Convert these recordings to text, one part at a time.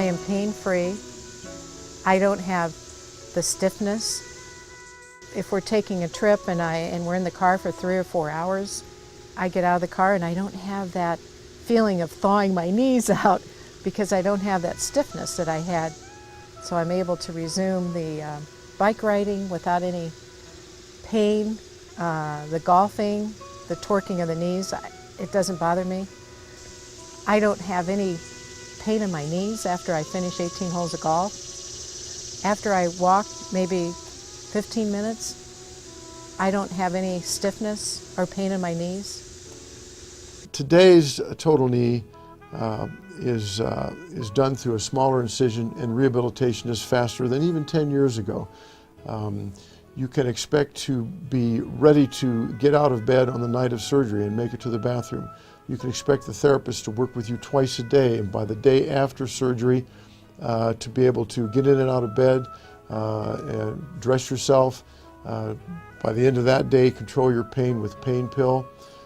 I am pain-free. I don't have the stiffness. If we're taking a trip and we're in the car for 3 or 4 hours, I get out of the car and I don't have that feeling of thawing my knees out because I don't have that stiffness that I had. So I'm able to resume the bike riding without any pain, the golfing, the torquing of the knees, it doesn't bother me. I don't have any pain in my knees after I finish 18 holes of golf. After I walk maybe 15 minutes, I don't have any stiffness or pain in my knees. Today's total knee is done through a smaller incision, and rehabilitation is faster than even 10 years ago. You can expect to be ready to get out of bed on the night of surgery and make it to the bathroom. You can expect the therapist to work with you twice a day, and by the day after surgery, to be able to get in and out of bed, and dress yourself. By the end of that day, control your pain with pain pill,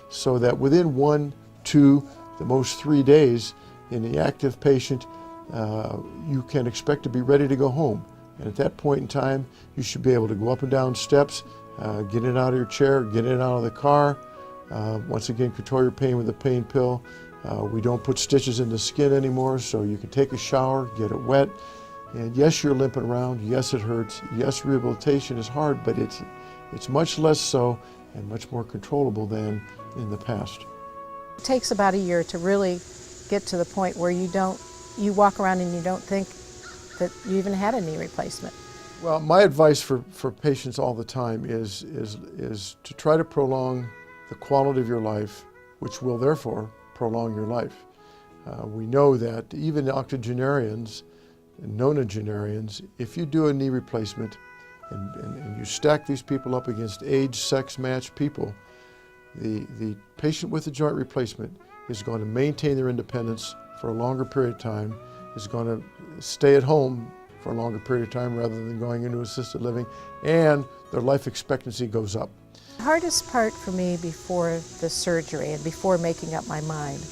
so that within 1, 2, the most 3 days in the active patient, you can expect to be ready to go home. And at that point in time, you should be able to go up and down steps, get in and out of your chair, get in and out of the car. Once again, control your pain with a pain pill. We don't put stitches in the skin anymore, so you can take a shower, get it wet. And yes, you're limping around. Yes, it hurts. Yes, rehabilitation is hard, but it's much less so and much more controllable than in the past. It takes about a year to really get to the point where you walk around and you don't think that you even had a knee replacement. Well, my advice for patients all the time is to try to prolong the quality of your life, which will therefore prolong your life. We know that even octogenarians and nonagenarians, if you do a knee replacement and you stack these people up against age, sex matched people, the patient with the joint replacement is going to maintain their independence for a longer period of time, is going to stay at home for a longer period of time rather than going into assisted living, and their life expectancy goes up. The hardest part for me before the surgery and before making up my mind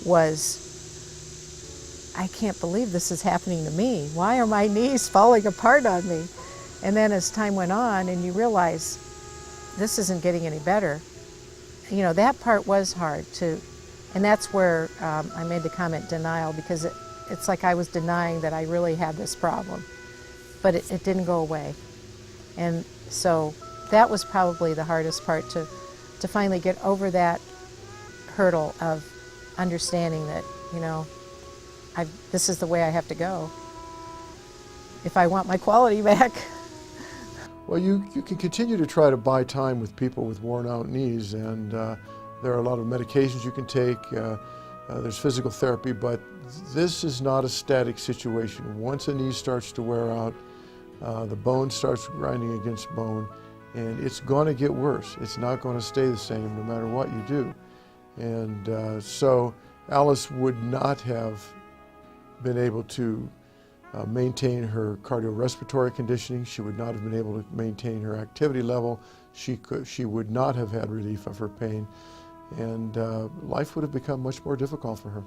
was, I can't believe this is happening to me. Why are my knees falling apart on me? And then as time went on and you realize this isn't getting any better, you know, that part was hard too. And that's where I made the comment denial, because it's like I was denying that I really had this problem, but it didn't go away. And so that was probably the hardest part, to finally get over that hurdle of understanding that, you know, this is the way I have to go if I want my quality back. Well, you can continue to try to buy time with people with worn out knees, and there are a lot of medications you can take. There's physical therapy, but this is not a static situation. Once a knee starts to wear out, the bone starts grinding against bone, and it's going to get worse. It's not going to stay the same no matter what you do. And so Alice would not have been able to maintain her cardiorespiratory conditioning. She would not have been able to maintain her activity level. She would not have had relief of her pain, and life would have become much more difficult for her.